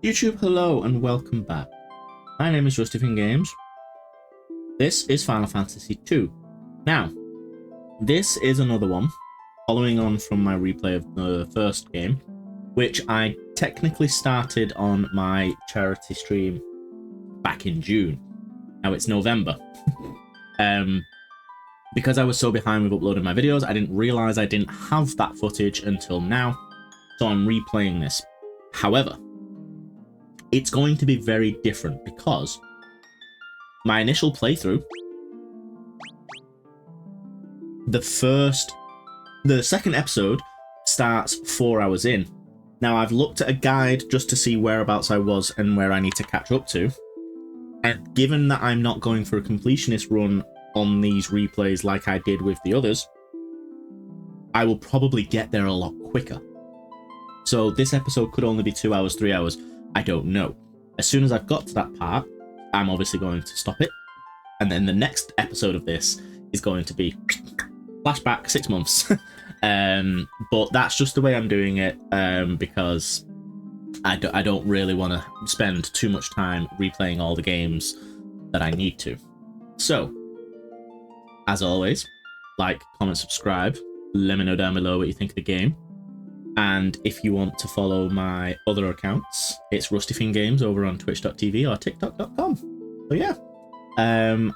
YouTube, hello and welcome back. My name is Ruthless Games. This is Final Fantasy 2. Now, this is another one, following on from my replay of the first game, which I technically started on my charity stream back in June. Now it's November. Because I was so behind with uploading my videos, I didn't realise I didn't have that footage until now, so I'm replaying this. However, it's going to be very different because my initial playthrough, the second episode starts 4 hours in. Now I've looked at a guide just to see whereabouts I was and where I need to catch up to. And given that I'm not going for a completionist run on these replays like I did with the others, I will probably get there a lot quicker. So this episode could only be 2 hours, 3 hours. I don't know. As soon as I've got to that part, I'm obviously going to stop it. And then the next episode of this is going to be flashback 6 months. But that's just the way I'm doing it, because I don't really want to spend too much time replaying all the games that I need to. So, as always, like, comment, subscribe. Let me know down below what you think of the game. And if you want to follow my other accounts, it's Ruthless Games over on twitch.tv or tiktok.com. So yeah,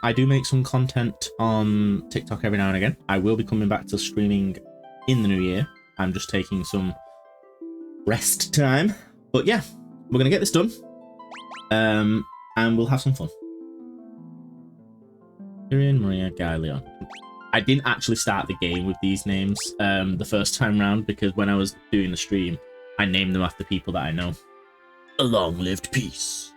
I do make some content on TikTok every now and again. I will be coming back to streaming in the new year. I'm just taking some rest time. But yeah, we're going to get this done. And we'll have some fun. Tyrion, Maria, Guy, Leon. I didn't actually start the game with these names the first time round, because when I was doing the stream, I named them after people that I know. A long-lived peace.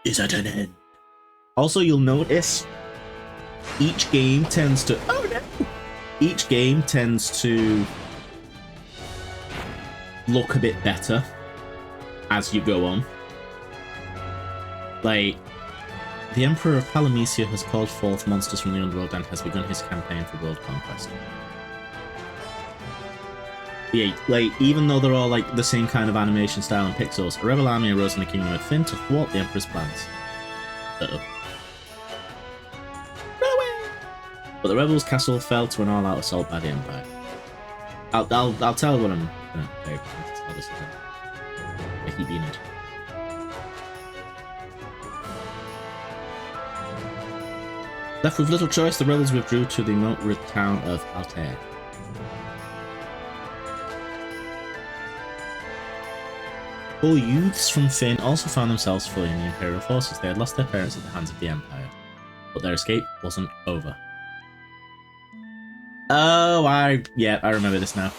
Is at an end. Also, you'll notice each game tends to... Oh no! Each game tends to look a bit better as you go on. Like, the Emperor of Palamecian has called forth monsters from the underworld and has begun his campaign for world conquest. Yeah, like, even though they're all like the same kind of animation style and pixels, a rebel army arose in the kingdom of Finn to thwart the Emperor's plans. Uh-oh. Run away! But the rebels' castle fell to an all-out assault by the Empire. I'll tell what I'm gonna say. I keep being it. Left with little choice, the rebels withdrew to the remote town of Altair. Four youths from Finn also found themselves fleeing the Imperial forces. They had lost their parents at the hands of the Empire, but their escape wasn't over. Oh, I remember this now.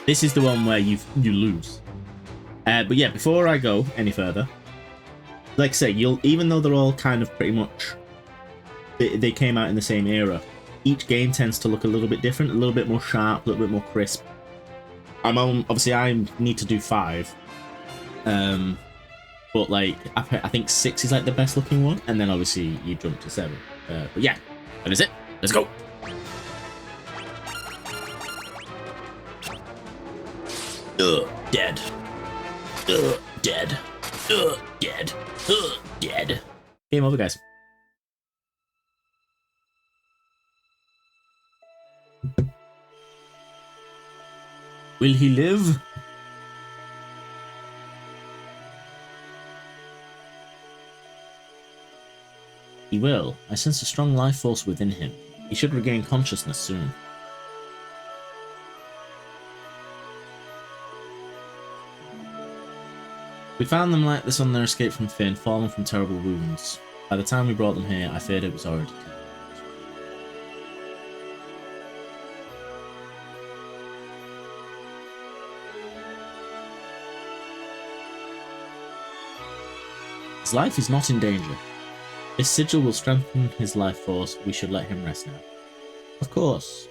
This is the one where you lose. But yeah, before I go any further, like I say, even though they're all kind of pretty much... They came out in the same era. Each game tends to look a little bit different, a little bit more sharp, a little bit more crisp. Obviously, I need to do 5. But like, I think 6 is like the best looking one, and then obviously you jump to 7. But yeah, that is it. Let's go. Dead. Dead. Dead. Dead. Game over, guys. Will he live? He will. I sense a strong life force within him. He should regain consciousness soon. We found them like this on their escape from Finn, fallen from terrible wounds. By the time we brought them here, I feared it was already too late. His life is not in danger. This sigil will strengthen his life force. We should let him rest now. Of course.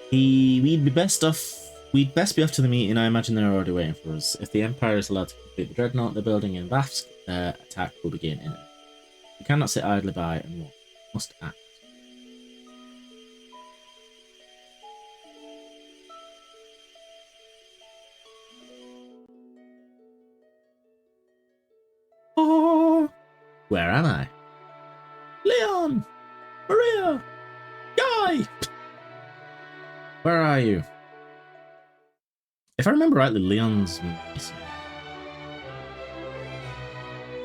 We'd best be off to the meeting. I imagine they're already waiting for us. If the Empire is allowed to complete the dreadnought they're building in Vafsk, their attack will begin in it. We cannot sit idly by and watch. Must act. Where am I? Leon! Maria! Guy! Where are you? If I remember rightly, Leon's missing.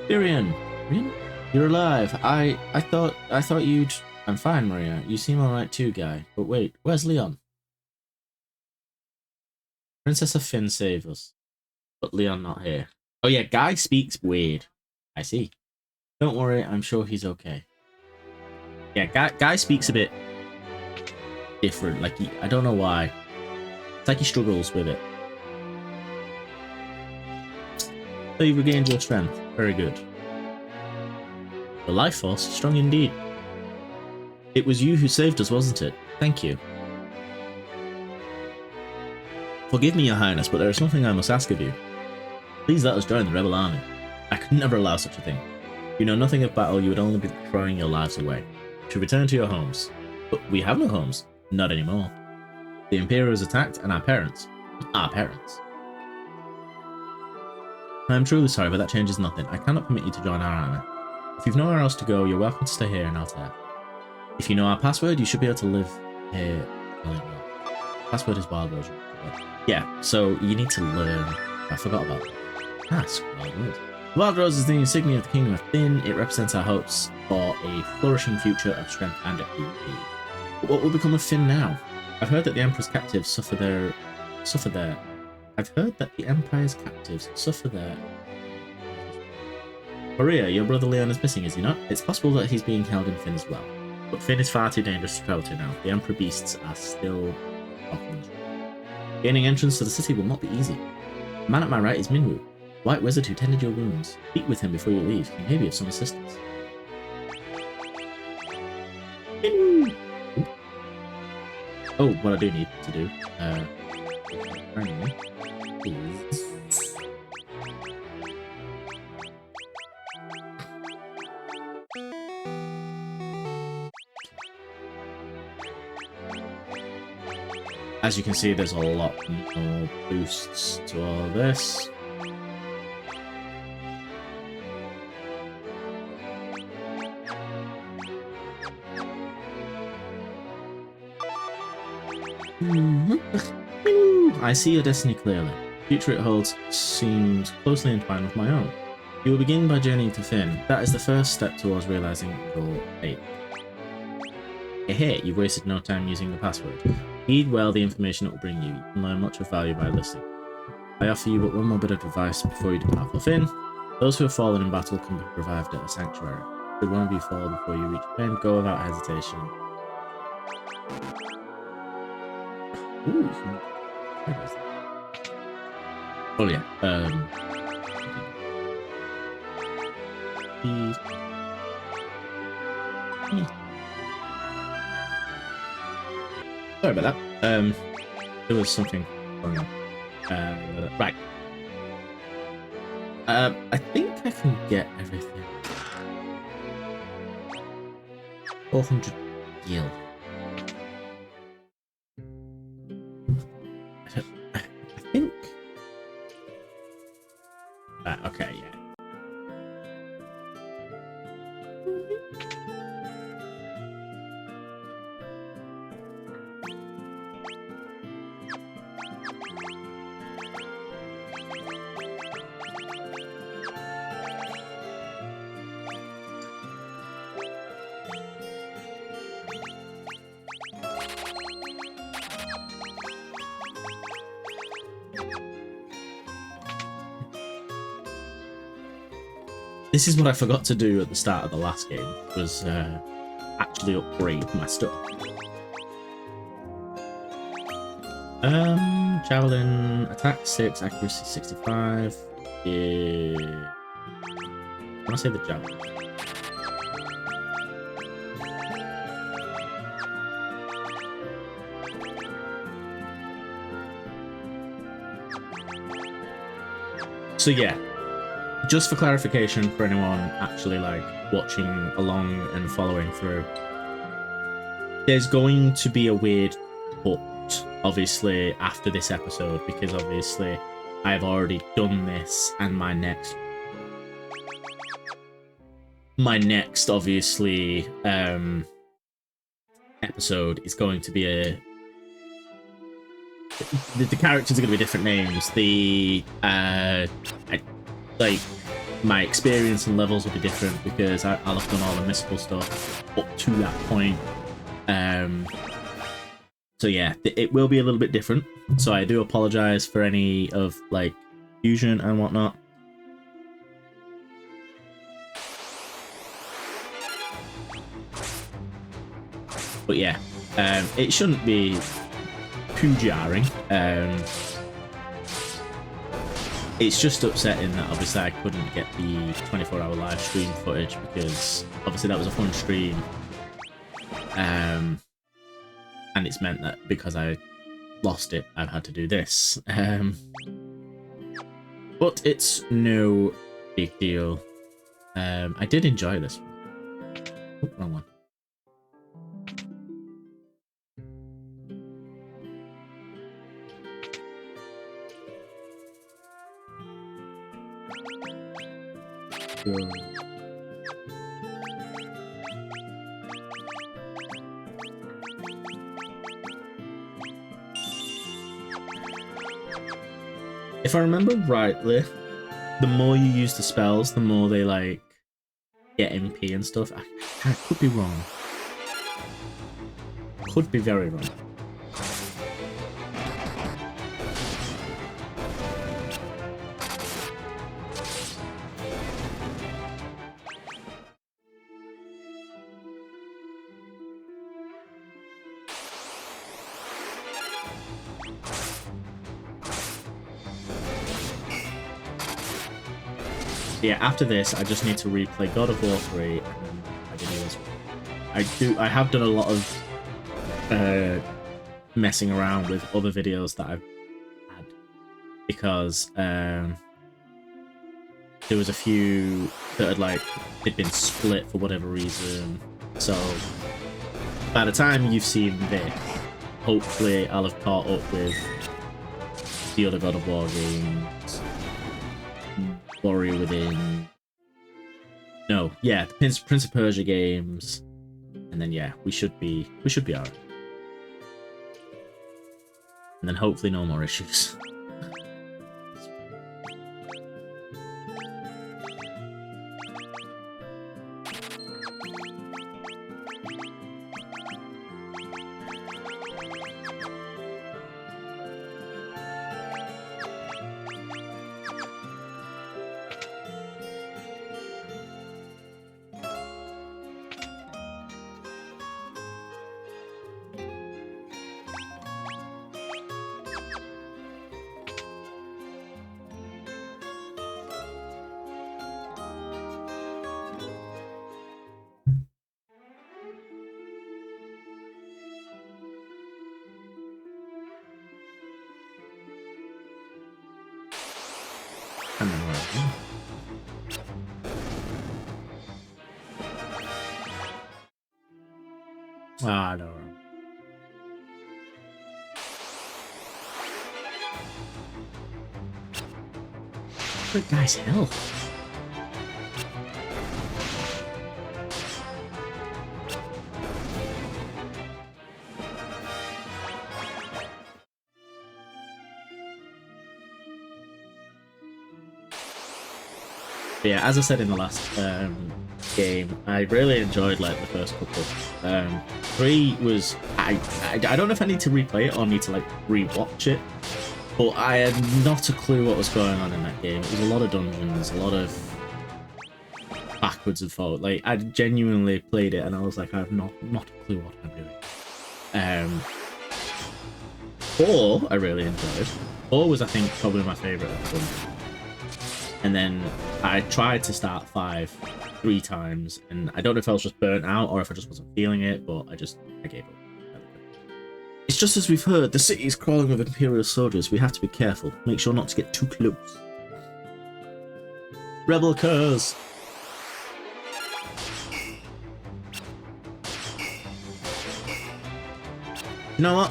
Tyrion! You're alive. I thought you'd... I'm fine, Maria. You seem alright too, Guy. But wait, where's Leon? Princess of Finn saved us. But Leon not here. Oh yeah, Guy speaks weird. I see. Don't worry, I'm sure he's okay. Yeah, Guy speaks a bit different. Like, I don't know why. It's like he struggles with it. So you've regained your strength. Very good. The life force is strong indeed. It was you who saved us, wasn't it? Thank you. Forgive me, Your Highness, but there is something I must ask of you. Please let us join the rebel army. I could never allow such a thing. You know nothing of battle, you would only be throwing your lives away. You should return to your homes. But we have no homes. Not anymore. The Imperial is attacked, and our parents. I am truly sorry, but that changes nothing. I cannot permit you to join our army. If you've nowhere else to go, you're welcome to stay here in Altair. If you know our password, you should be able to live here. Password is Wild Rose. Yeah, so you need to learn. I forgot about that. That's Wild Rose. Wild Rose is the insignia of the Kingdom of Finn. It represents our hopes for a flourishing future of strength and activity. But what will become of Finn now? I've heard that the Emperor's captives suffer there. I've heard that the Empire's captives suffer there. Maria, your brother Leon is missing, is he not? It's possible that he's being held in Finn as well. But Finn is far too dangerous to travel to now. The Emperor beasts are still often. Gaining entrance to the city will not be easy. The man at my right is Minwu, White Wizard who tended your wounds. Speak with him before you leave. He may be of some assistance. Minwu! Oh, what I do need to do. Is... As you can see, there's a lot more boosts to all this. I see your destiny clearly. The future it holds seems closely entwined with my own. You will begin by journeying to Finn. That is the first step towards realizing your fate. Hey, you've wasted no time using the password. Heed well the information it will bring you. You can learn much of value by listening. I offer you but one more bit of advice before you depart for Finn. Those who have fallen in battle can be revived at a sanctuary. Should one of you fall before you reach Finn, go without hesitation. Ooh, oh yeah. Sorry about that. There was something going on. Right. I think I can get everything. 400 gil. I think. Okay, yeah. This is what I forgot to do at the start of the last game, was actually upgrade my stuff. Javelin, attack 6, accuracy 65. Yeah. I want to say the javelin. So yeah. Just for clarification for anyone actually like watching along and following through, there's going to be a weird cut obviously after this episode, because obviously I've already done this and my next my next, obviously, episode is going to be the characters are going to be different names. Like my experience and levels will be different because I'll have done all the mystical stuff up to that point. So yeah, it will be a little bit different. So I do apologize for any of like fusion and whatnot. But yeah, it shouldn't be too jarring. It's just upsetting that obviously I couldn't get the 24-hour live stream footage because obviously that was a fun stream. And it's meant that because I lost it, I've had to do this. But it's no big deal. I did enjoy this one. Oh, wrong one. If I remember rightly, the more you use the spells, the more they like get MP and stuff. I could be wrong. Could be very wrong. Yeah, after this, I just need to replay God of War 3 and I did this one. I have done a lot of messing around with other videos that I've had because there was a few that had been split for whatever reason. So by the time you've seen this, hopefully I'll have caught up with the other God of War games. Warrior Within. No, yeah, the Prince of Persia games, and then yeah, we should be alright. And then hopefully no more issues. And then where I don't know. What guy's hell? But yeah, as I said in the last game, I really enjoyed like the first couple. 3 was I don't know if I need to replay it or need to like rewatch it, but I had not a clue what was going on in that game. It was a lot of dungeons, a lot of backwards and forward. Like I genuinely played it and I was like, I have not a clue what I'm doing. 4 I really enjoyed. 4 was I think probably my favourite of them. And then I tried to start 5 3 times, and I don't know if I was just burnt out or if I just wasn't feeling it, but I gave up. It's just as we've heard, the city is crawling with Imperial soldiers. We have to be careful. Make sure not to get too close. Rebel occurs! You know what?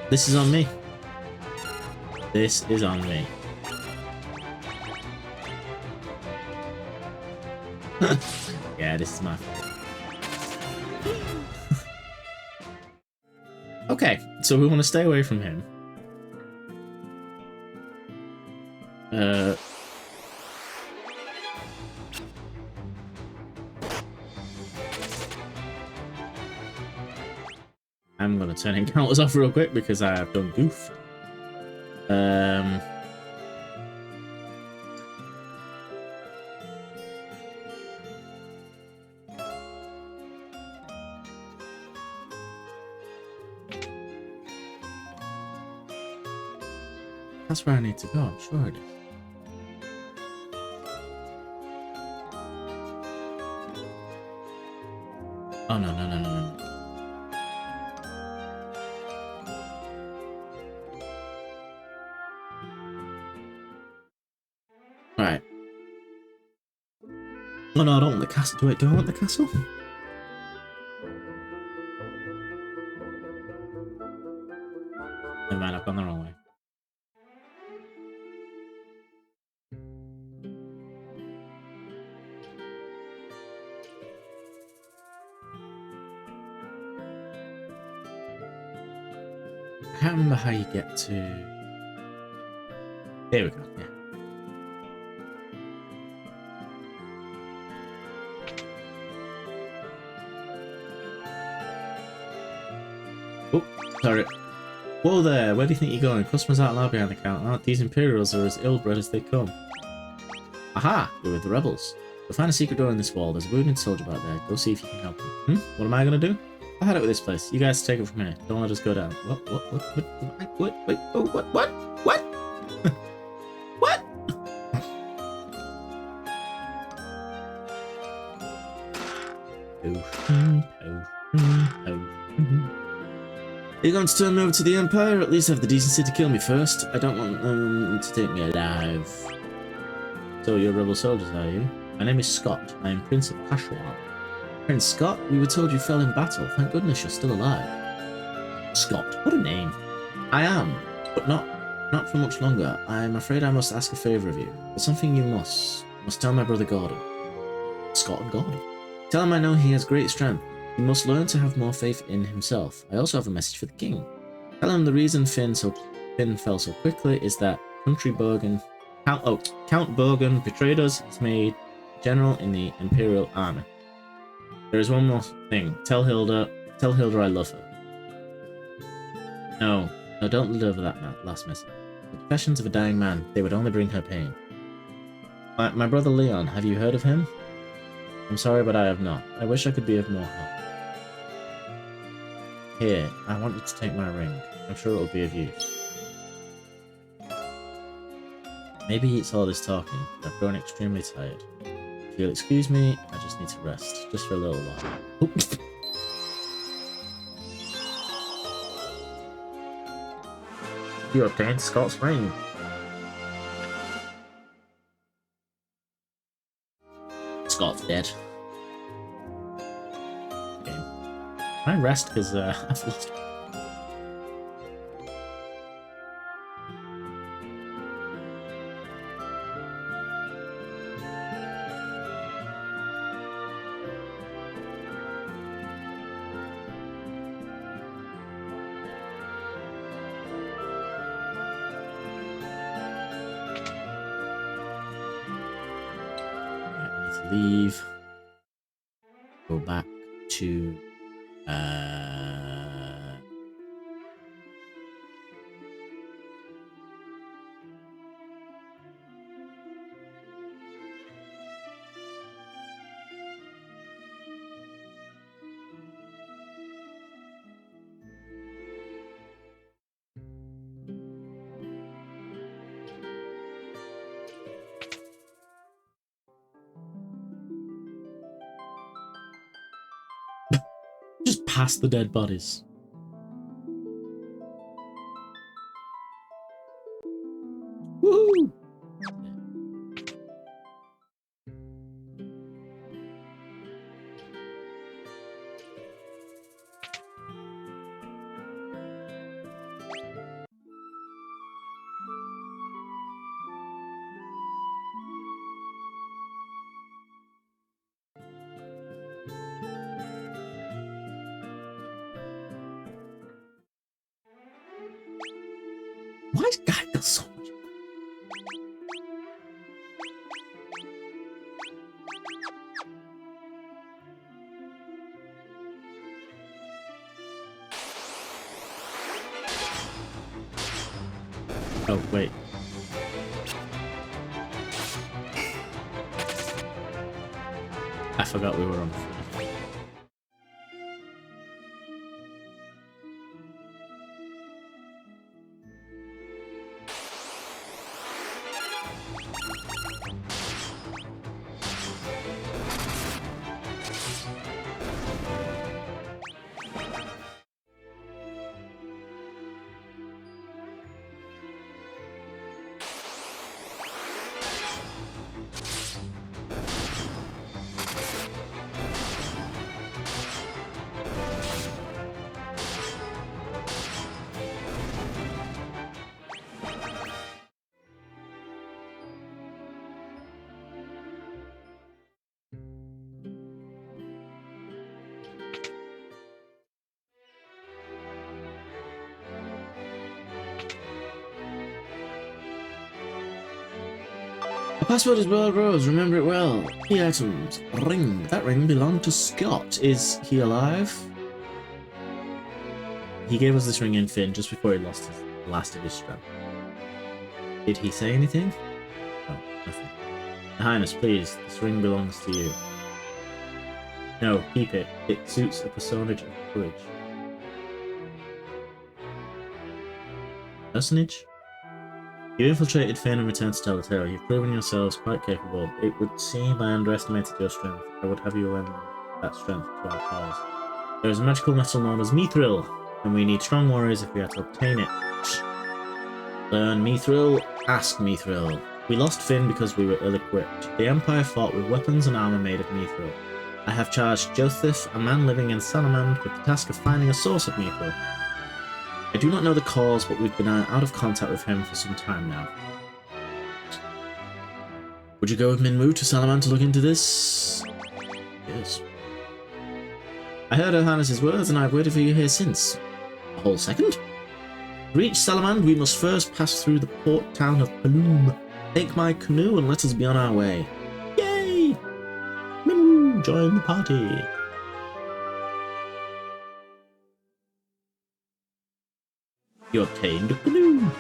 This is on me. This is on me. Yeah, this is my fault. Okay, so we want to stay away from him. I'm gonna turn encounters off real quick because I have done goof. That's where I need to go, I'm sure it is. Oh, no. Right. Oh, no, I don't want the castle. Do I want the castle? Never mind, I've gone the wrong way. I can't remember how you get to... There we go, yeah. Oh, sorry. Whoa there, where do you think you're going? Customers aren't allowed behind the counter. These Imperials are as ill-bred as they come. Aha! You're with the rebels. You'll find a secret door in this wall. There's a wounded soldier back there. Go see if you can help him. What am I gonna do? I'll head out with this place. You guys take it from here. Don't want to just go down. What? Wait, oh, what? What? Are you going to turn me over to the Empire? Or at least have the decency to kill me first? I don't want them to take me alive. So you're rebel soldiers, are you? My name is Scott. I am Prince of Pashwar. Prince Scott, we were told you fell in battle. Thank goodness you're still alive. Scott, what a name. I am, but not for much longer. I'm afraid I must ask a favour of you. There's something you must tell my brother Gordon. Scott and Gordon. Tell him I know he has great strength. He must learn to have more faith in himself. I also have a message for the king. Tell him the reason Finn fell so quickly is that Count Bogan betrayed us. He's made general in the Imperial army. There is one more thing. Tell Hilda I love her. No, don't deliver that last message. The confessions of a dying man, they would only bring her pain. My brother Leon, have you heard of him? I'm sorry, but I have not. I wish I could be of more help. Here, I want you to take my ring. I'm sure it will be of use. Maybe it's all this talking, but I've grown extremely tired. If you'll excuse me, I just need to rest, just for a little while. You obtained Scott's ring. Scott's dead. Okay. Can I rest because I've lost. Leave. Go back to just past the dead bodies. Woo! Why is Guy got so much? Oh, wait. I forgot we were on foot. The password is World Rose, remember it well. Key items. Ring. That ring belonged to Scott. Is he alive? He gave us this ring in Finn just before he lost his last of his strength. Did he say anything? Oh, nothing. Your Highness, please, this ring belongs to you. No, keep it. It suits a personage of courage. Personage? You infiltrated Finn and returned to tell the tale. You've proven yourselves quite capable. It would seem I underestimated your strength. I would have you lend that strength to our cause. There is a magical metal known as Mithril, and we need strong warriors if we are to obtain it. Learn Mithril, ask Mithril. We lost Finn because we were ill-equipped. The Empire fought with weapons and armor made of Mithril. I have charged Joseph, a man living in Salamand, with the task of finding a source of Mithril. I do not know the cause, but we've been out of contact with him for some time now. Would you go with Minwu to Salamand to look into this? Yes. I heard Her Highness's words, and I've waited for you here since. A whole second? To reach Salamand, we must first pass through the port town of Palum. Take my canoe and let us be on our way. Yay! Minwu, join the party. You obtained a canoe.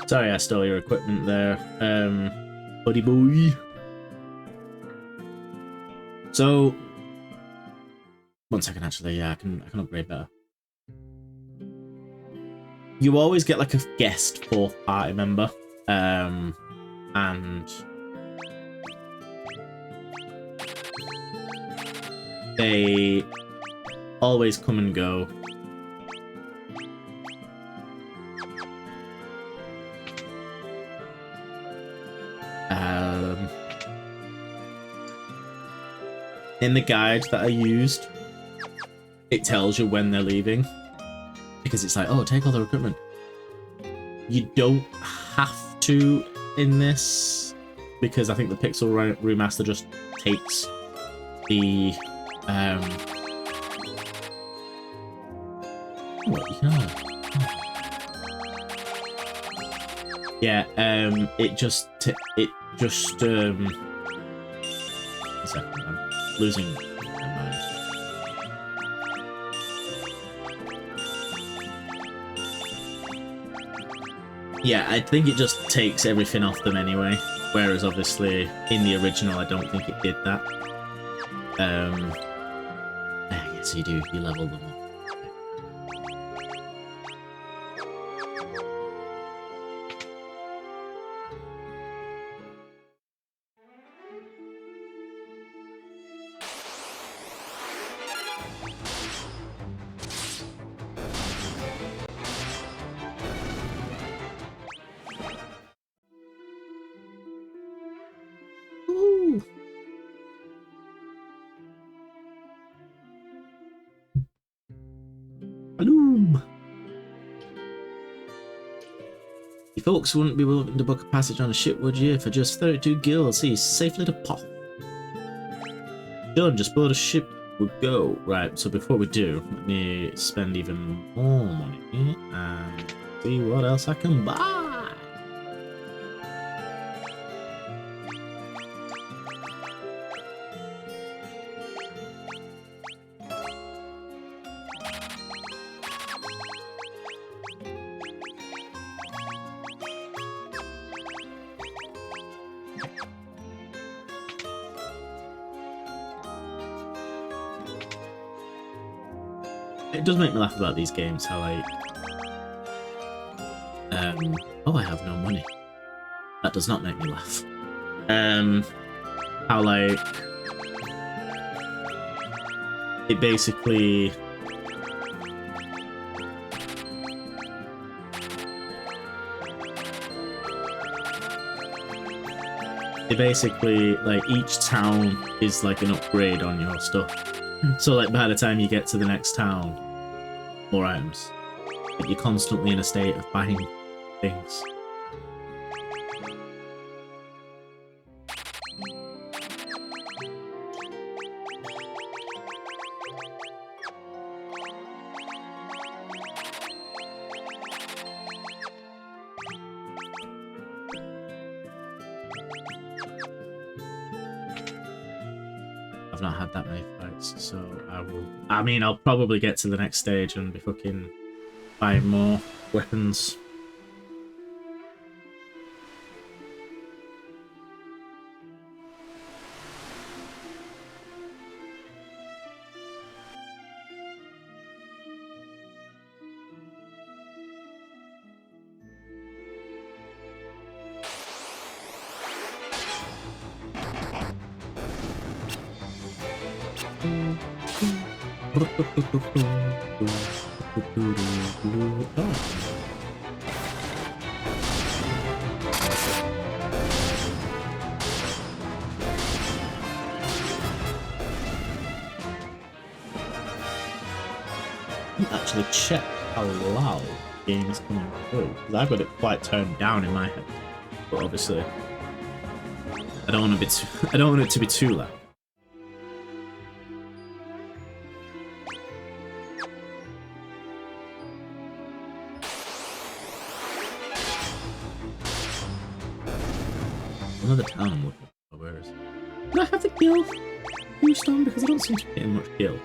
Sorry I stole your equipment there, buddy boy. So, one second actually, yeah, I can upgrade better. You always get like a guest fourth party member, and they always come and go. In the guide that I used, it tells you when they're leaving, because it's like, oh, take all their equipment. You don't have to in this, because I think the Pixel Remaster just takes the what, you know, yeah, it just one second, I'm losing my mind. Yeah, I think it just takes everything off them anyway, whereas obviously in the original I don't think it did that. Yes you do, you level them up. boom. You folks wouldn't be willing to book a passage on a ship, would you? For just 32 gil, see safely to Poth. Done, just board a ship, we'll go. Right, so before we do, let me spend even more money and see what else I can buy. It does make me laugh about these games, how like, oh, I have no money. That does not make me laugh. How like, it basically, like each town is like an upgrade on your stuff. So like by the time you get to the next town, more items. Like, you're constantly in a state of buying things. I've not had that many fights, so I mean, I'll probably get to the next stage and be fucking buying more weapons. Actually check how loud the game is coming through, because I've got it quite turned down in my head, but obviously I don't want it to be too loud. Another town I'm looking for. Where is it? Do I have the guild boost on? Because I don't seem to be getting much guild.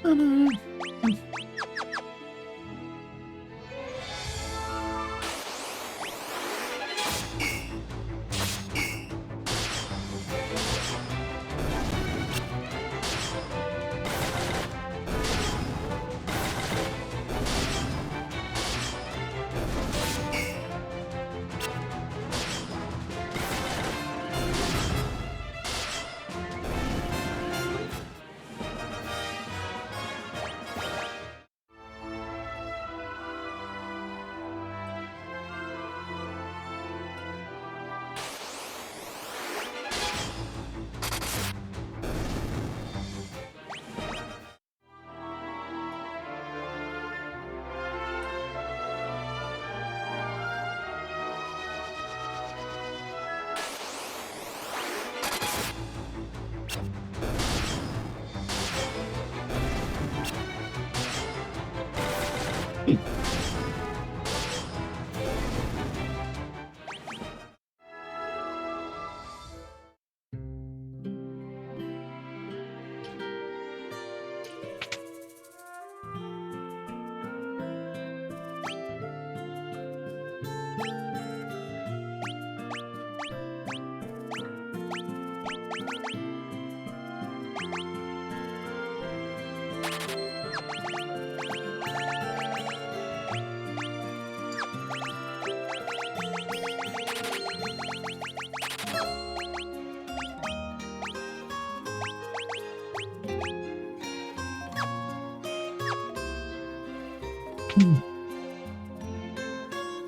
Oh no.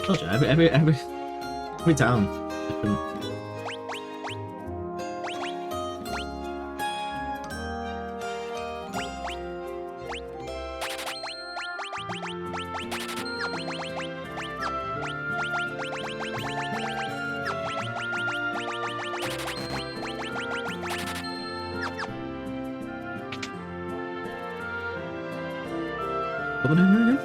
Told you, every town. Coming in here again?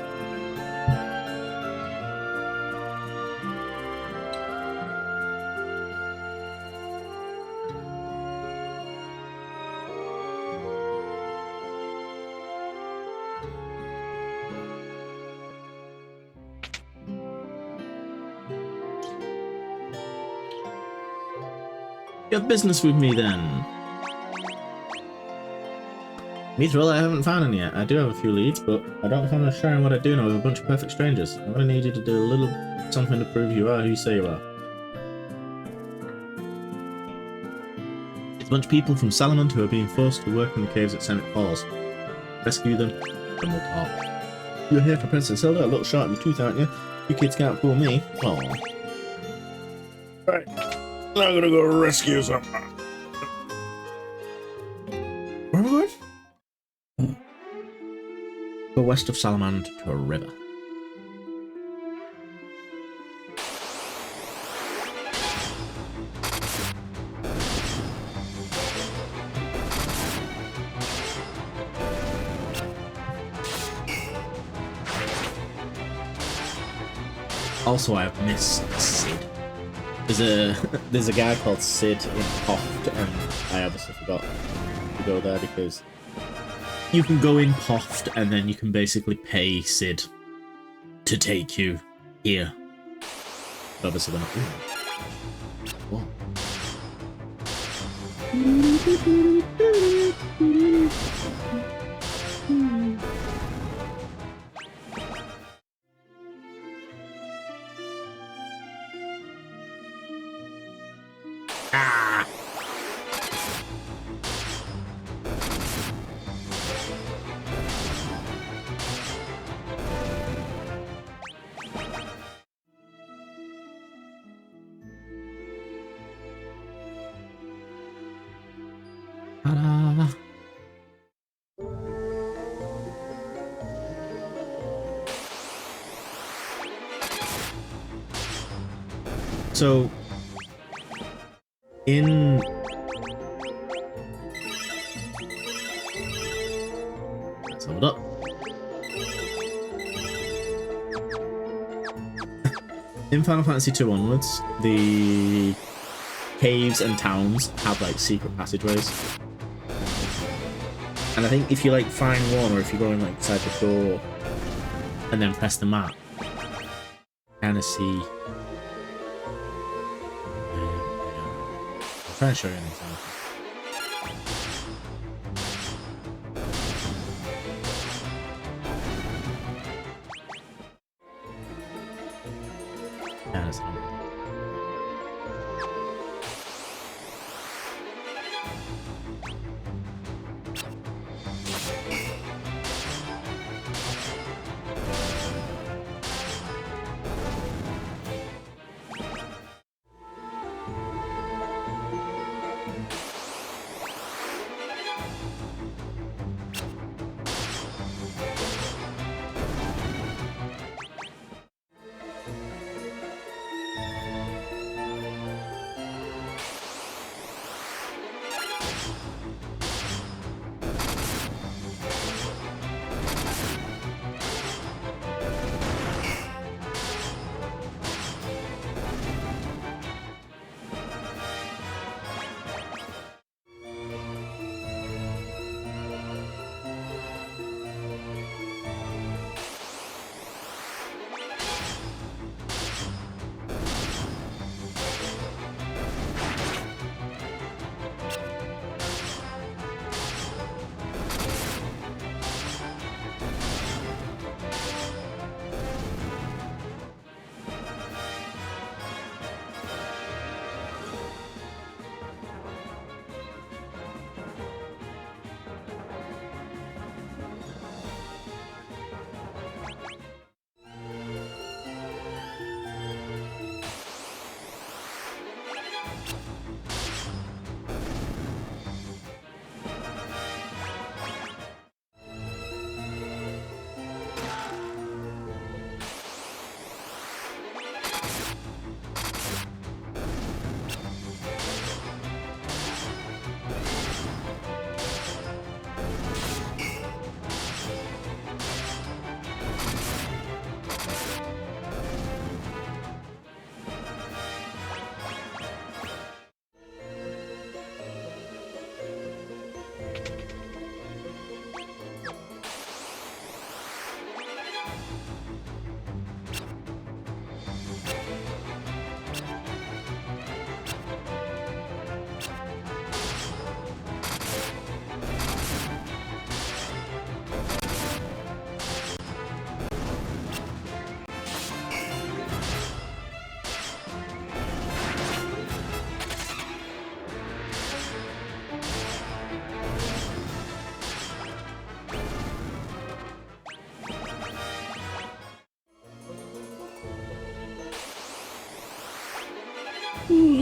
You have business with me then. Mithril, I haven't found any yet. I do have a few leads, but I don't want to share what I do know with a bunch of perfect strangers. I'm going to need you to do a little something to prove you are who you say you are. It's a bunch of people from Salamand who are being forced to work in the caves at Senate Falls. Rescue them, and we'll talk. You're here for Princess Hilda, a little short in the tooth, aren't you? You kids can't fool me. Aww. Right, now I'm gonna go rescue someone. Where am I going? Go west of Salamand to a river. Also, I've missed Sid. There's a guy called Sid in Poft, and I obviously forgot to go there because you can go in Poft and then you can basically pay Sid to take you here. But obviously we're not doing that. Whoa. Ah! Ta-da! So, in let's hold up. In Final Fantasy 2 onwards, the caves and towns have like secret passageways. And I think if you like find one, or if you go in like inside the door and then press the map, kind of see. I'm trying to show you an example. Yeah, that's not.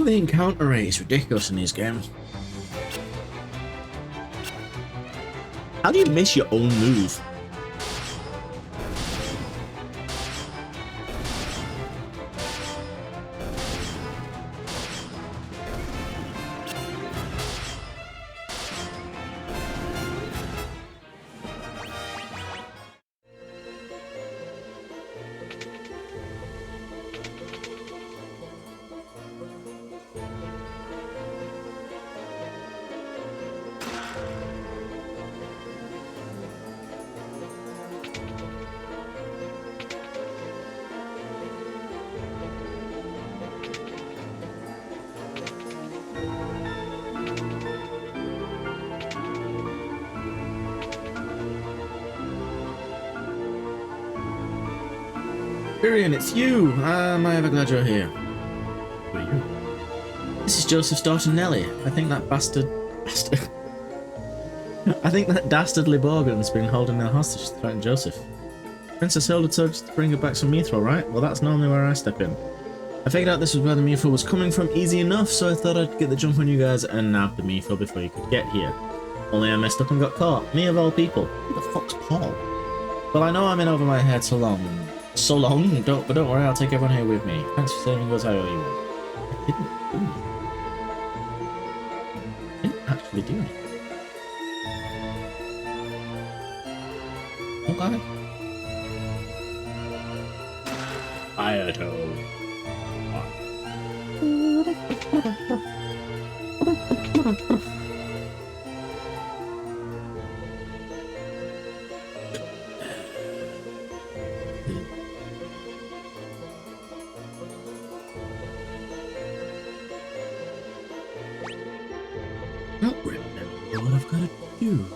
Oh, the encounter rate is ridiculous in these games. How do you miss your own move? Tyrion, it's you! Am I ever glad you're here? Who are you? This is Joseph's daughter Nellie. I think that bastard... I think that dastardly Borgen's been holding her hostage to threaten Joseph. Princess Hilda told us to bring her back some mithril, right? Well, that's normally where I step in. I figured out this was where the mithril was coming from easy enough, so I thought I'd get the jump on you guys and nab the mithril before you could get here. Only I messed up and got caught. Me of all people. Who the fuck's Paul? Well, I know I'm in over my head so long. But don't worry, I'll take everyone here with me. Thanks for saving us, I owe you one. I didn't actually do anything. Okay. Ayato. What I've got to do.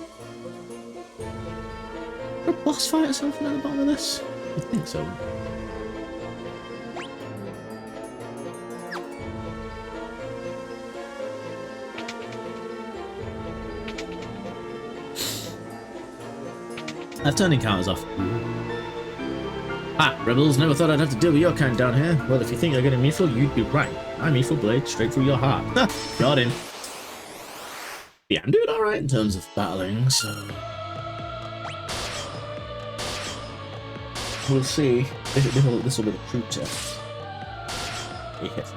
A boss fight or something at the bottom of this? I think so. I've turned encounters off. Ah, rebels, never thought I'd have to deal with your kind down here. Well, if you think you're getting mithril, you'd be right. My mithril blade straight through your heart. Ha! Got him. Yeah, I'm doing alright in terms of battling, so... We'll see. This will be the true test. Yes.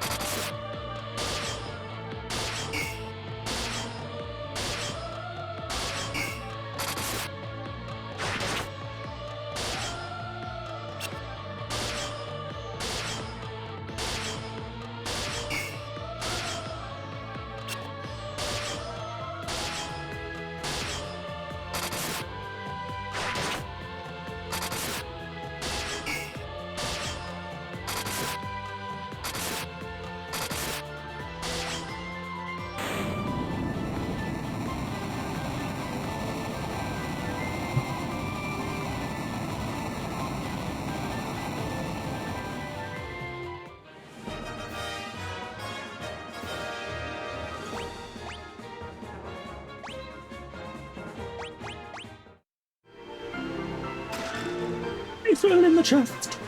Mithril in the chest.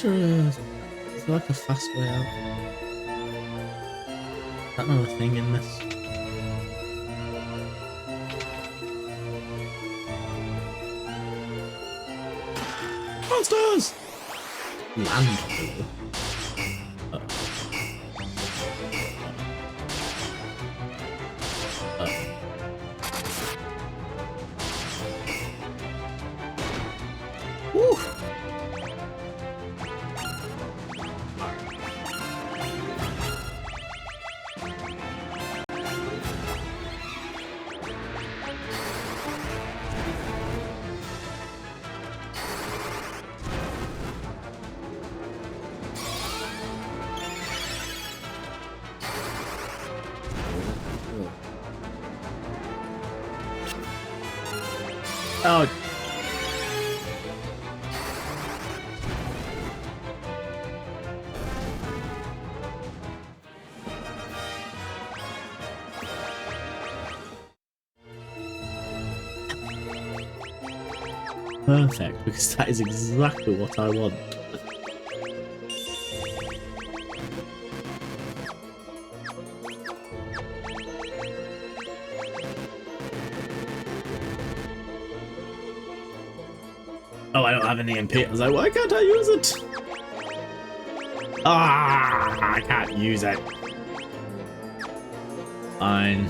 Is there like a fast way out? Is that another thing in this? Monsters! Land. Oh. Perfect, because that is exactly what I want. Oh, I don't have any MP. I was like, why can't I use it? Ah, I can't use it. Fine.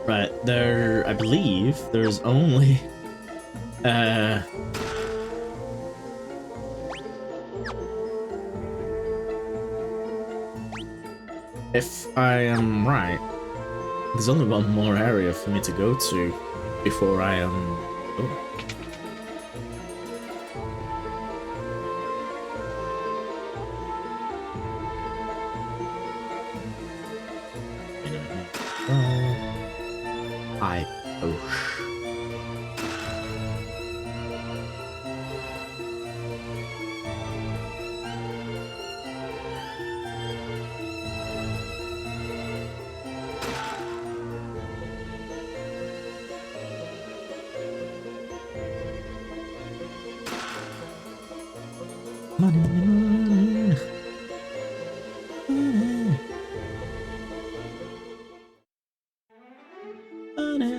Right, there, I believe there's only, if I am right, there's only one more area for me to go to before I am, oh.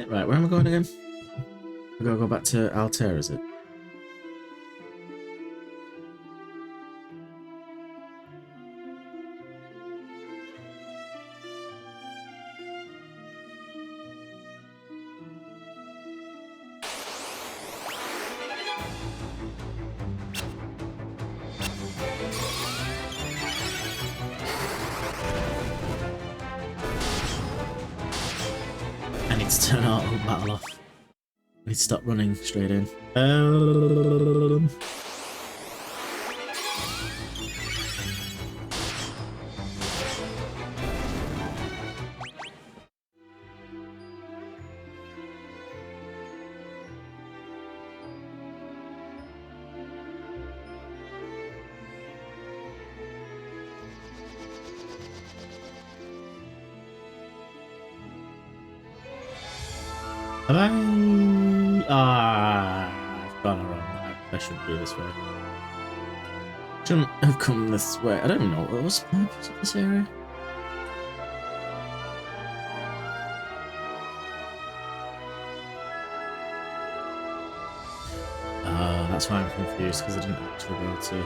Right, where am I going again? I gotta go back to Altair, is it? I need to turn auto battle off. I need to stop running straight in. Have I? I've gone around. I shouldn't be this way. Shouldn't have come this way. I don't even know what was the purpose of this area. That's why I'm confused, because I didn't actually go to.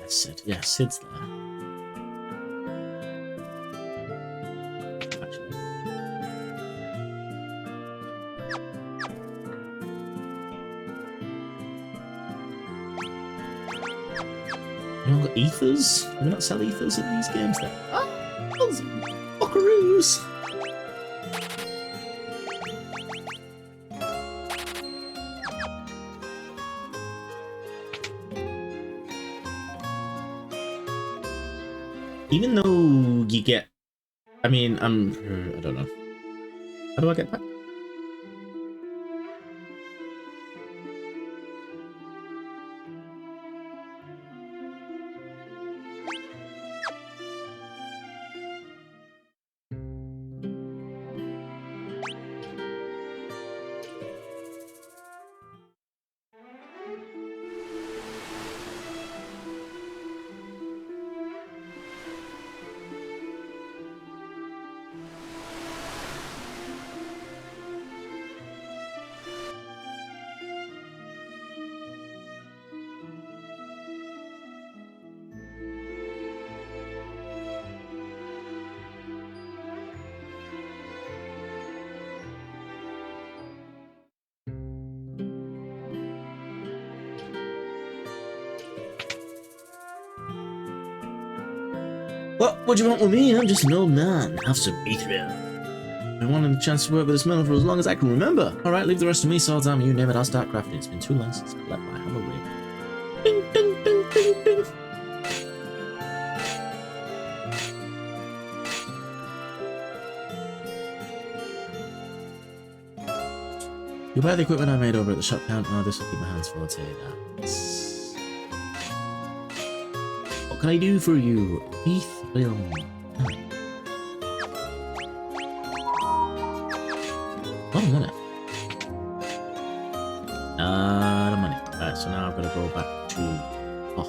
Sid. Yeah, Sid's there. Actually. You not got ethers? Do we not sell ethers in these games then? Ah, those buckaroos! Even though you get, I mean, I don't know. How do I get back? What do you want with me? I'm just an old man. Have some mithril. I wanted a chance to work with this metal for as long as I can remember. Alright, leave the rest to me, swords, armor, you name it, I'll start crafting. It's been too long since I let my hammer ring. Ding, ding, ding, ding, ding. You buy the equipment I made over at the shop counter. Oh, this will keep my hands full, I'll tell you that. What can I do for you? Mithril. A lot of money. Lot of money. Alright, so now I've got to go back to... Oh.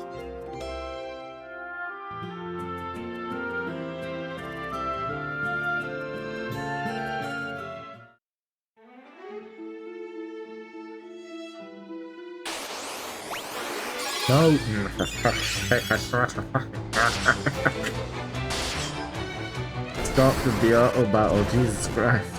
No! Stop the auto battle, Jesus Christ.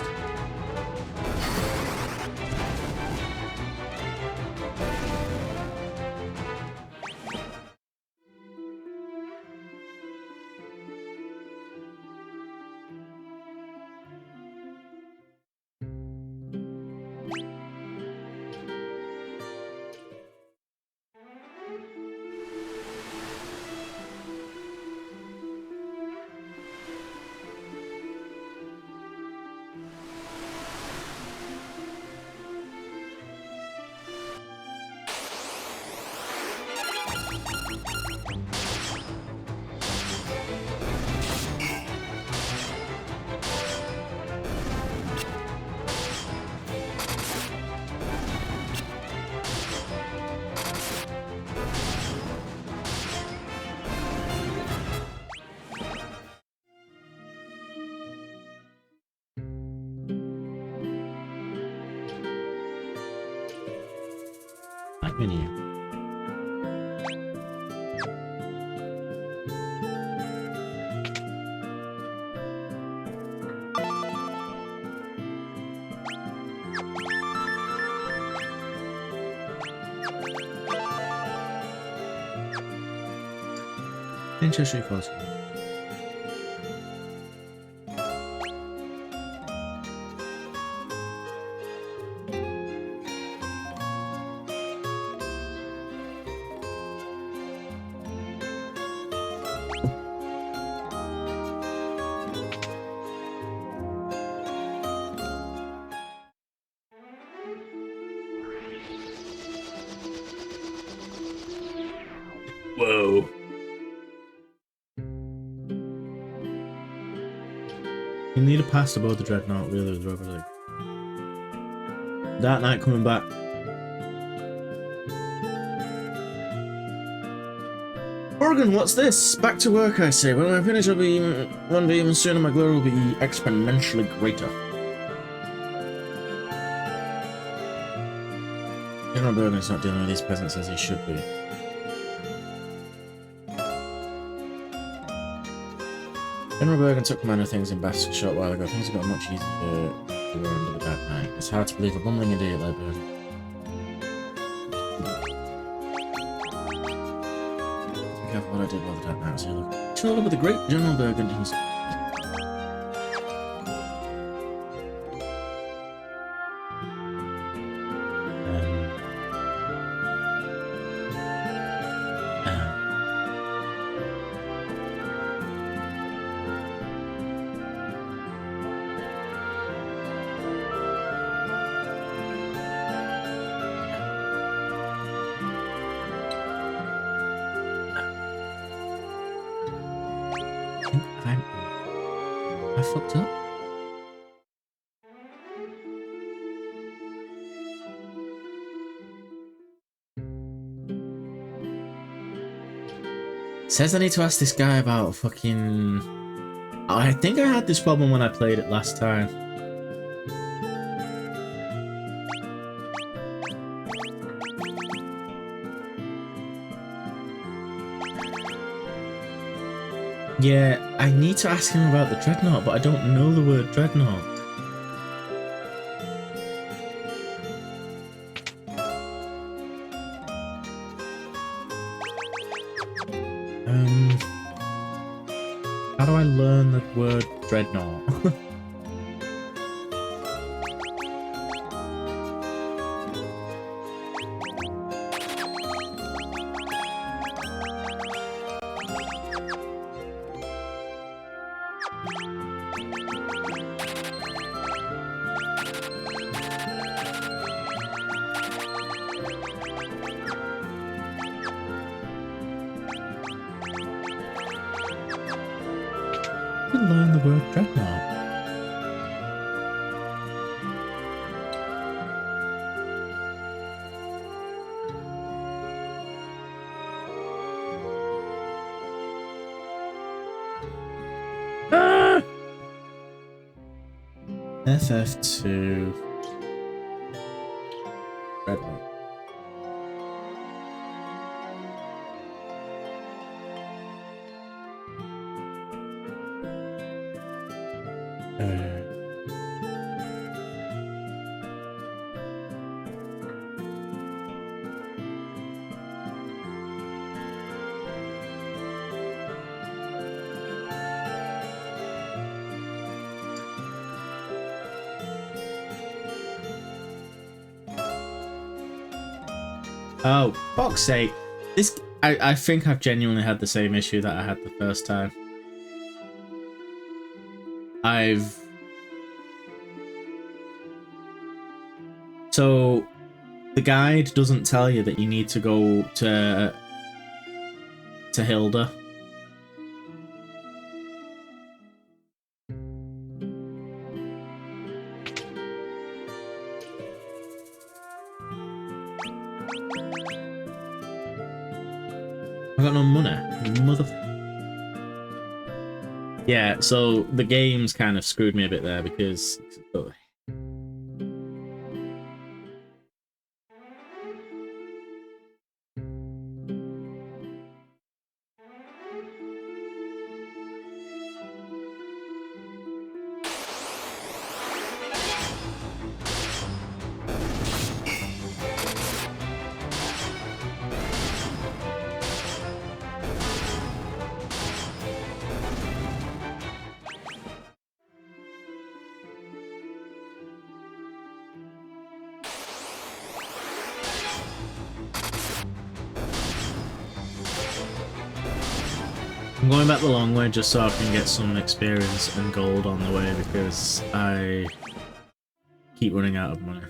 Menu. Interesting close. Whoa. You need a pass aboard the Dreadnought, really, with Rubber League. Dark Knight coming back. Oregon, what's this? Back to work, I say. When I finish, won't be even sooner. My glory will be exponentially greater. General Bergen's not dealing with these peasants as he should be. General Bergen took command of things in Basque a short while ago. Things have got much easier under the Dark Knight. It's hard to believe a bumbling idiot like Bergen. Be careful what I did while the Dark Knight was here. Look. Chill with the great General Bergen. He's... I fucked up? Says I need to ask this guy about fucking... I think I had this problem when I played it last time. Yeah, I need to ask him about the Dreadnought, but I don't know the word Dreadnought. How do I learn the word dreadnought? Learn the word dreadnought. Ah! FF2 dreadnought. Oh, fuck's sake. I think I've genuinely had the same issue that I had the first time. So, the guide doesn't tell you that you need to go to Hilda. I got no money, Yeah, so the game's kind of screwed me a bit there because... Oh. I'm going back the long way just so I can get some experience and gold on the way because I keep running out of money.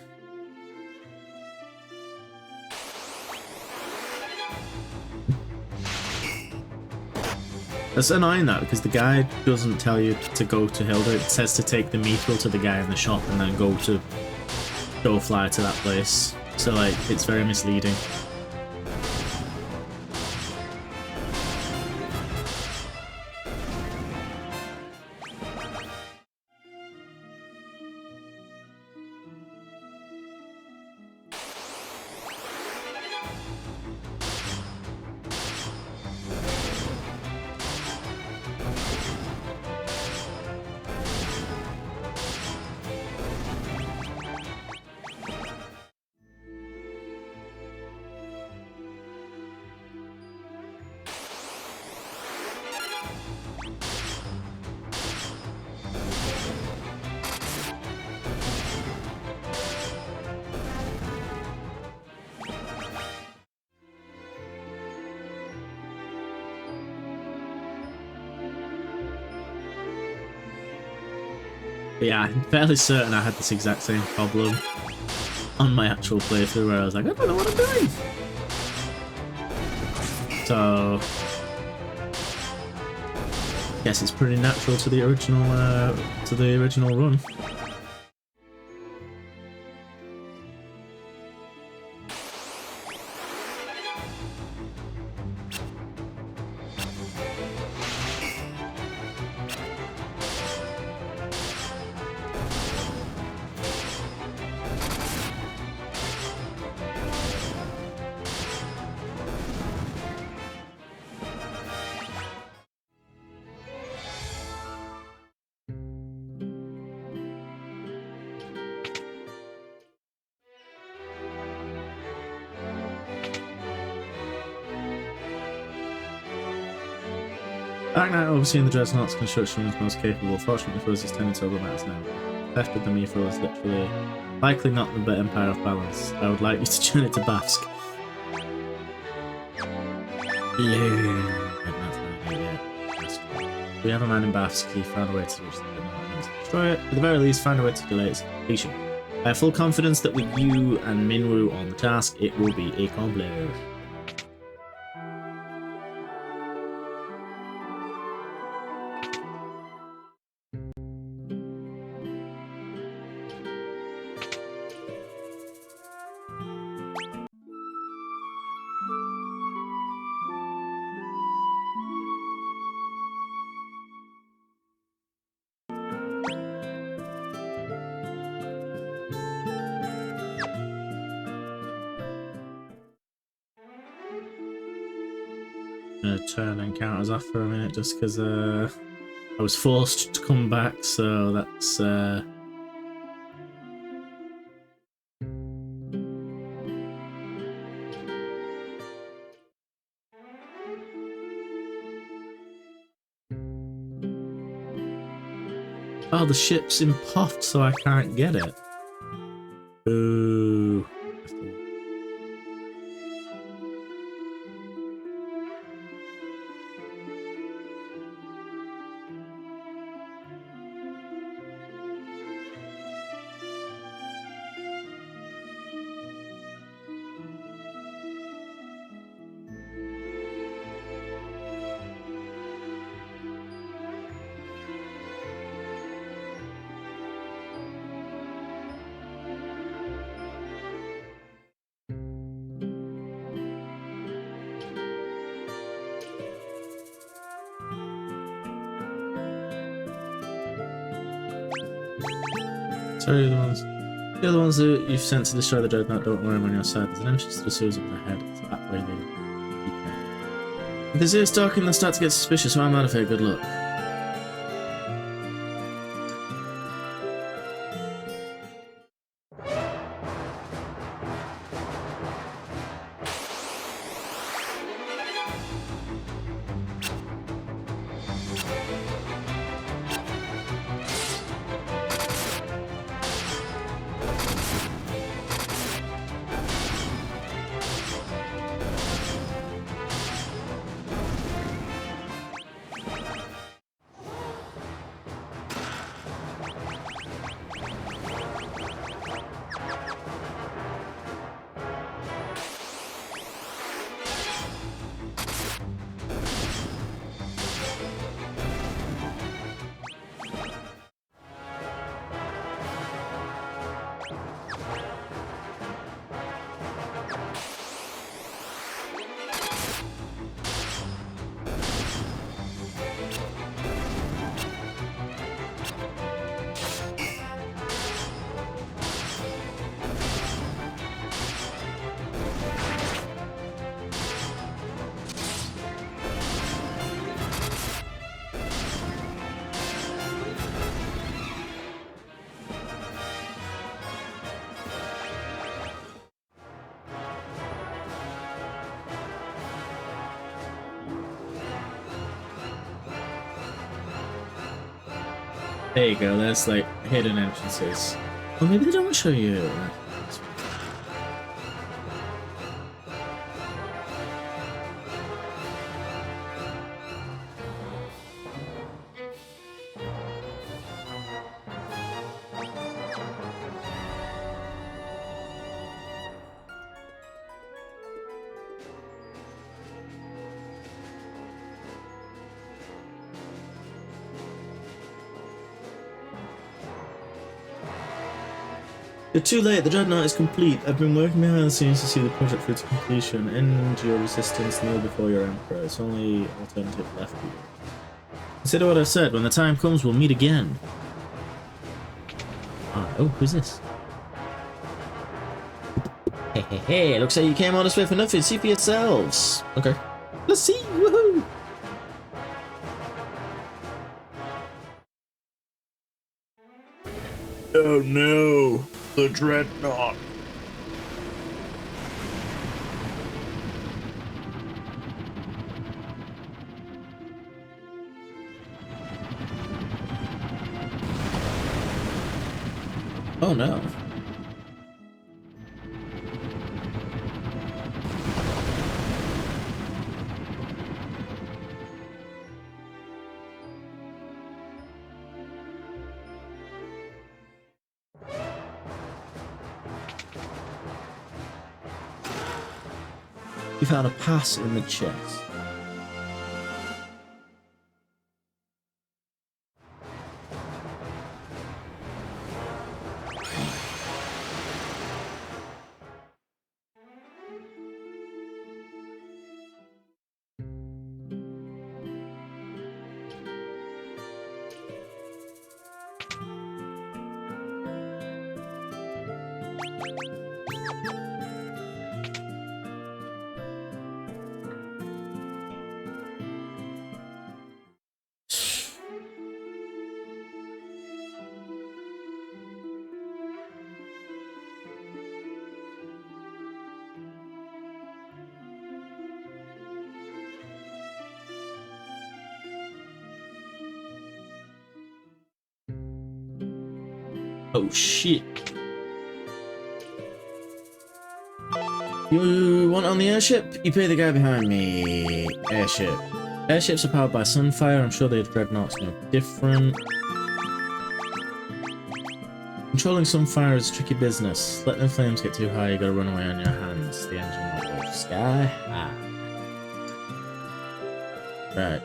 That's annoying that because the guide doesn't tell you to go to Hilda, it says to take the mithril to the guy in the shop and then go fly to that place. So like, it's very misleading. But yeah, I'm fairly certain I had this exact same problem on my actual playthrough where I was like, I don't know what I'm doing. So, guess it's pretty natural to the original run. Dark Knight overseeing the Dreadnought's construction was most capable. Fortunately for us, his tenants over matters now. Theft of the Mifro is literally likely not the Empire of Balance. I would like you to turn it to Basque. We have a man in Basque. He found a way to destroy it. At the very least, find a way to delay its completion. I have full confidence that with you and Minwu on the task, it will be accomplished. I'm gonna turn encounters off for a minute just because I was forced to come back, so that's oh, the ship's impoffed, so I can't get it. Ooh. Sorry, the other ones that you've sent to destroy the Dreadnought don't worry, I'm on your side. There's an entrance to the sewers up ahead. It's that way they... If they see us talking, they'll start to get suspicious, so I'm out of here. Good luck. There you go, there's like hidden entrances. Well, maybe they don't show you. You're too late, the Dreadnought is complete. I've been working behind the scenes to see the project through to completion. End your resistance, kneel before your Emperor. It's only alternative left for you. Consider what I've said. When the time comes, we'll meet again. Oh, who's this? Hey, hey, hey, looks like you came all this way for nothing. See for yourselves. Okay. Let's see, woohoo! Oh no, the Dreadnought. Oh no. You found a pass in the chest. Oh shit. You want on the airship? You pay the guy behind me. Airship. Airships are powered by sunfire. I'm sure the dreadnought's no different. Controlling sunfire is tricky business. Let the flames get too high, you gotta run away on your hands. The engine will go sky high. Right.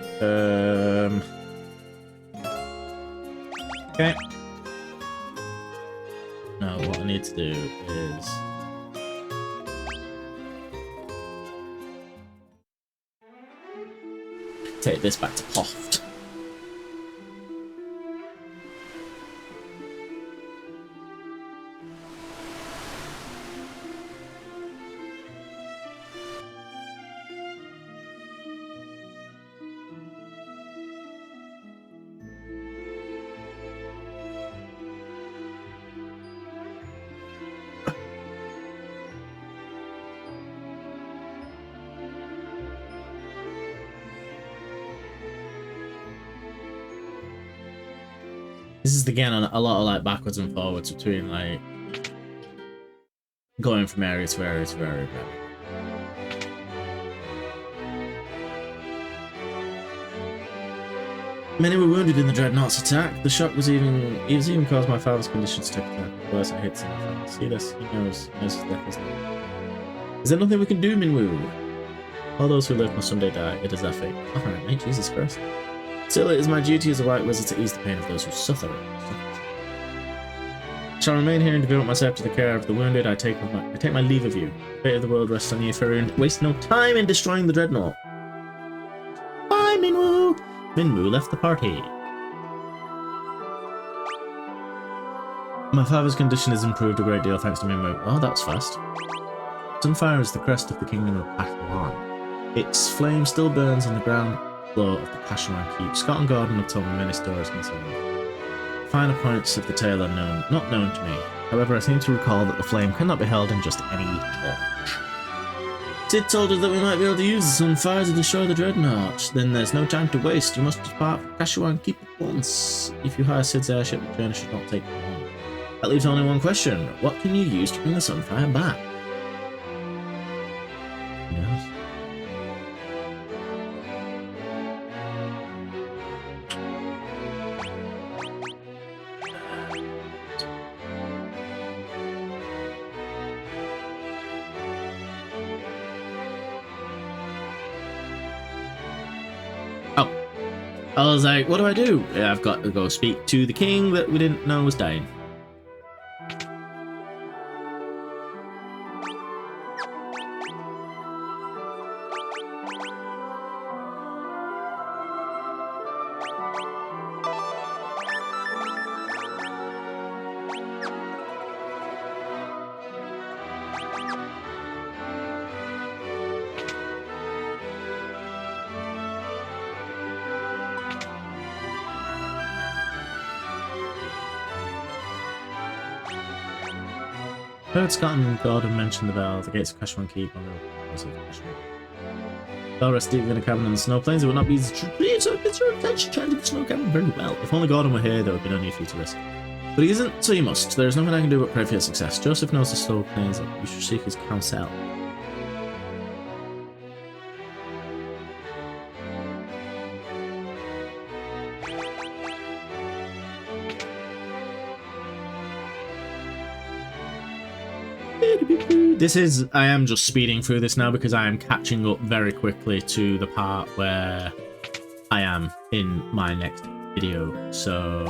Okay. Now what I need to do is take this back to Hoft. This is again a lot of like backwards and forwards between like going from area to area to area. Many were wounded in the dreadnought's attack. The shock was even caused my father's conditions to take attack. Worse, it hits him. See this? He knows his death is near. Is there nothing we can do, Minwoo? All those who live must someday die. It is their fate. Alright, mate, Jesus Christ. Still, it is my duty as a white wizard to ease the pain of those who suffer it. I shall remain here and devote myself to the care of the wounded. I take my leave of you. The fate of the world rests on you, Faroon. Waste no time in destroying the dreadnought. Bye, Minwoo! Minwoo left the party. My father's condition has improved a great deal thanks to Minwoo. Oh, that's fast. Sunfire is the crest of the kingdom of Pashwan. Its flame still burns on the ground floor of the Pashwan Keep. Scott and Gordon have told me many stories concerning it. Finer points of the tale are not known to me. However, I seem to recall that the flame cannot be held in just any torch. Sid told us that we might be able to use the sunfire to destroy the dreadnought. Then there's no time to waste. You must depart from Pashwan Keep at once. If you hire Sid's airship, the journey should not take long. That leaves only one question. What can you use to bring the sunfire back? Yes. I was like, what do I do? Yeah, I've got to go speak to the king that we didn't know was dying. Heard Scott and Gordon mention the bell. The gates of Pashwan Keep on the course of Pashwan. Bell rested in a cabin in the snow plains. It would not be easy to retrieve, so it's your attention trying to the snow cabin very well. If only Gordon were here, there would be no need for you to risk. But he isn't, so you must. There is nothing I can do but pray for your success. Joseph knows the soul claims that you should seek his counsel. I am just speeding through this now because I am catching up very quickly to the part where I am in my next video. So...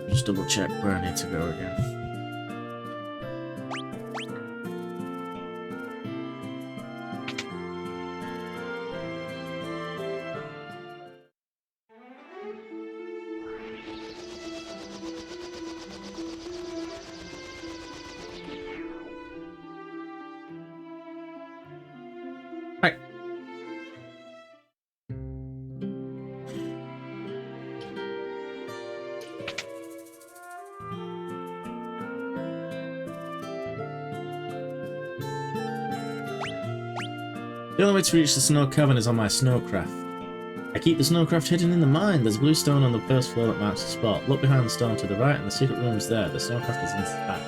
just double check where I need to go again. Right. The only way to reach the snow cavern is on my snowcraft. I keep the snowcraft hidden in the mine. There's a blue stone on the first floor that marks the spot. Look behind the stone to the right and the secret room is there. The snowcraft is inside.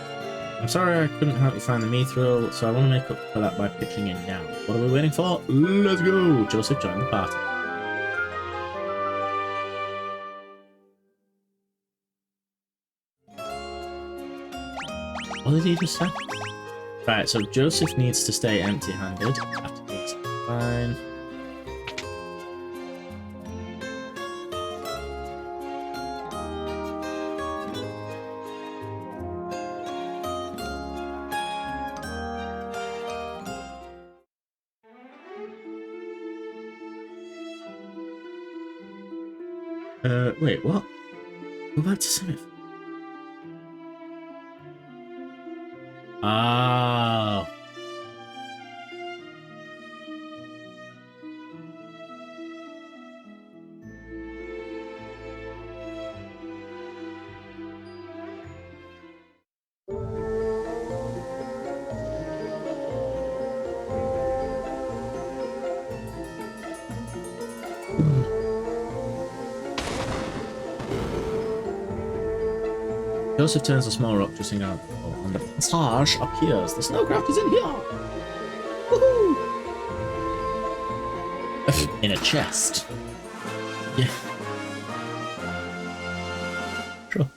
I'm sorry I couldn't help you find the mithril, so I want to make up for that by pitching in now. What are we waiting for? Let's go! Joseph joined the party. What did he just say? Right, so Joseph needs to stay empty-handed. After being fine. Wait, what? Go back to Smith. Ah. Joseph turns a small rock jutting out, and the passage appears. The snowcraft is in here! Woohoo! In a chest. Yeah. Sure.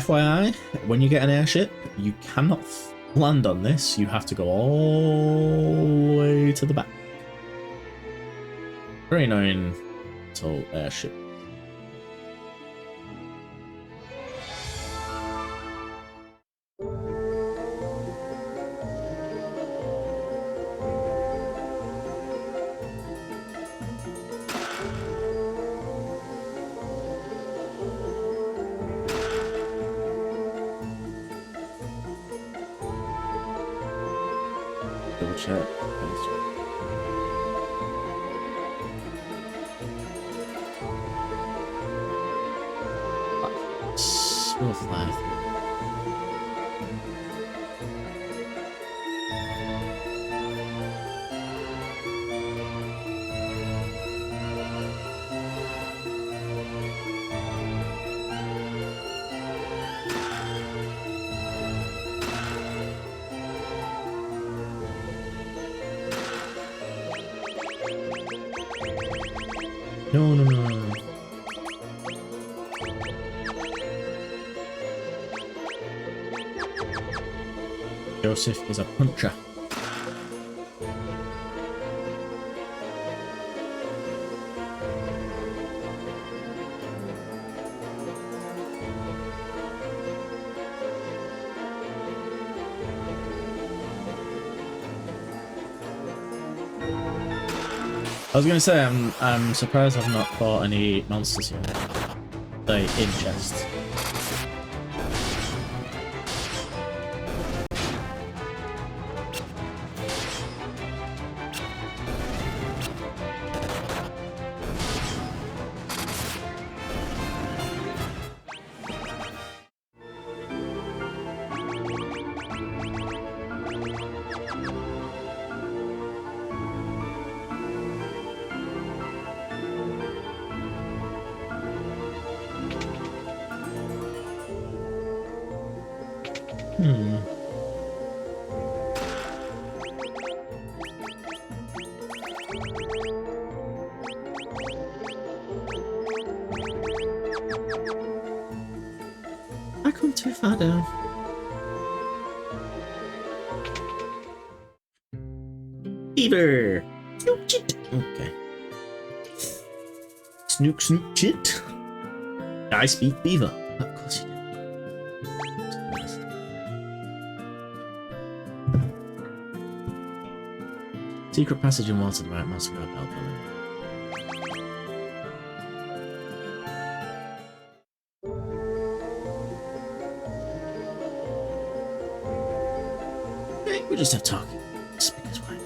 FYI, when you get an airship, you cannot land on this. You have to go all the way to the back. Very annoying little airship. Double check. Small flag. No, no, no, no. Joseph is a puncher. I was gonna say I'm surprised I've not fought any monsters yet. Like in chest. I come too far down. Beaver! Snook chit! Okay. Snook snook chit. I speak beaver. Of course you do. Secret passage in water, the right master of bell. We just have talk. Just because why?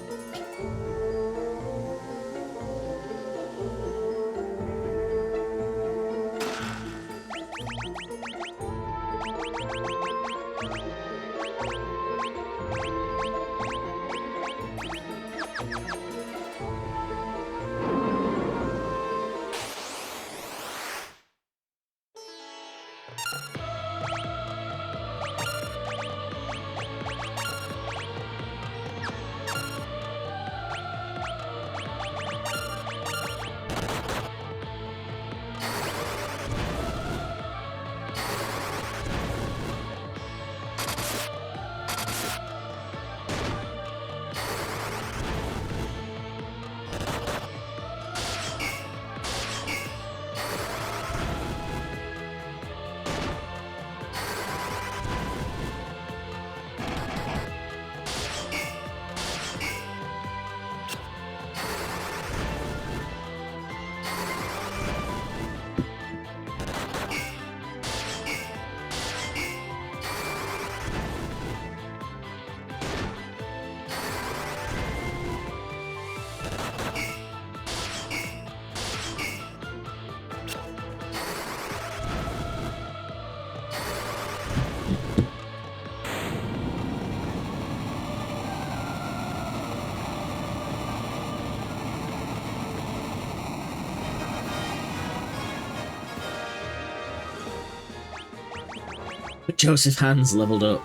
But Joseph's hands leveled up.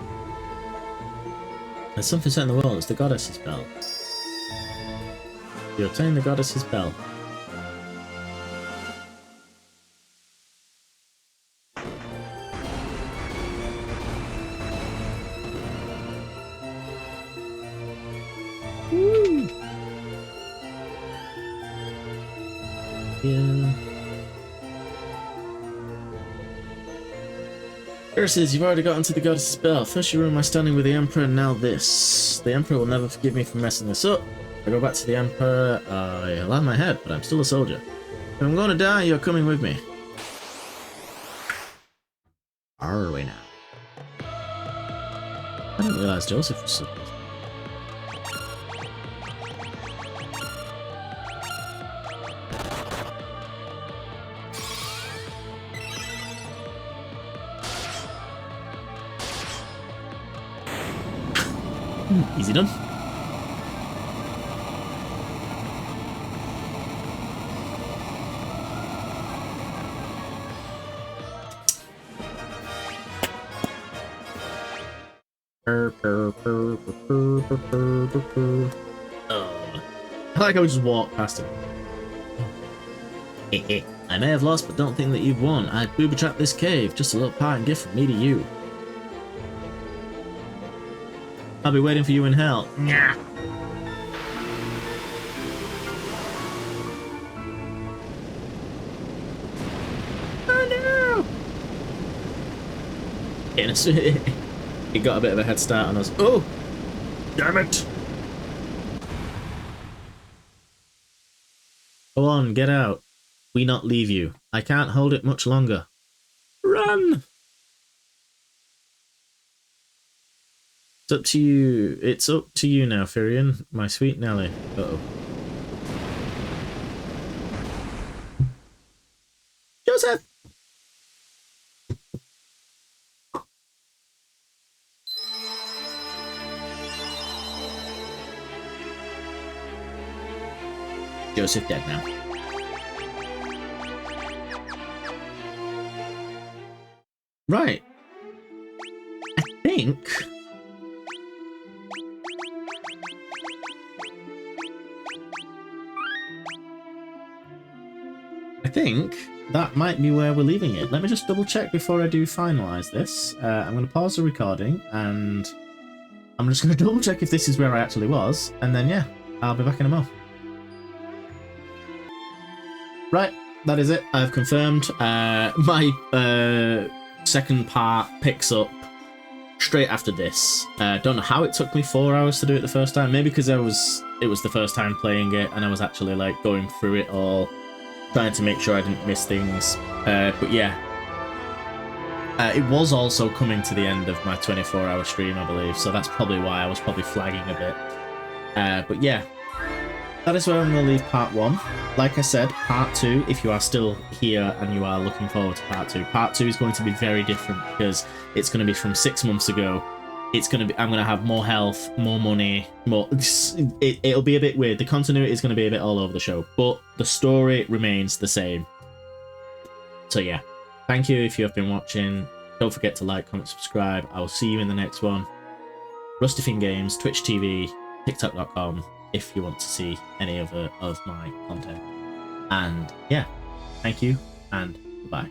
There's something set in the world, it's the goddess's bell. You obtain the goddess's bell. Yeah. Curses, you've already gotten to the goddess's bell. First you ruined my standing with the Emperor, and now this. The Emperor will never forgive me for messing this up. If I go back to the Emperor, he'll have my head, but I'm still a soldier. If I'm going to die, you're coming with me. Are we now? I didn't realise Joseph was so close. Easy done. I like how we just walk past him. I may have lost, but don't think that you've won. I booby-trapped this cave. Just a little parting gift from me to you. I'll be waiting for you in hell. Nyah. Oh no! He got a bit of a head start on us. Oh! Damn it! Go on, get out. We not leave you. I can't hold it much longer. Run! It's up to you. It's up to you now, Firion, my sweet Nelly. Uh-oh. Joseph! Joseph dead now. Right. I think that might be where we're leaving it. Let me just double check before I do finalize this. I'm going to pause the recording and I'm just going to double check if this is where I actually was, and then yeah, I'll be back in a mo. Right, that is it. I've confirmed. My second part picks up straight after this. Don't know how it took me 4 hours to do it the first time. Maybe because it was the first time playing it and I was actually like going through it all, trying to make sure I didn't miss things. But yeah, it was also coming to the end of my 24-hour stream, I believe, so that's probably why I was probably flagging a bit. But yeah, that is where I'm going to leave part 1. Like I said, part 2, if you are still here and you are looking forward to part 2 is going to be very different because it's going to be from 6 months ago. It's going to be, I'm going to have more health, more money, more. It'll be a bit weird. The continuity is going to be a bit all over the show, but the story remains the same. So yeah, thank you if you have been watching. Don't forget to like, comment, subscribe. I will see you in the next one. Rusty Fin Games, Twitch TV, TikTok.com if you want to see any other of my content. And yeah, thank you and goodbye.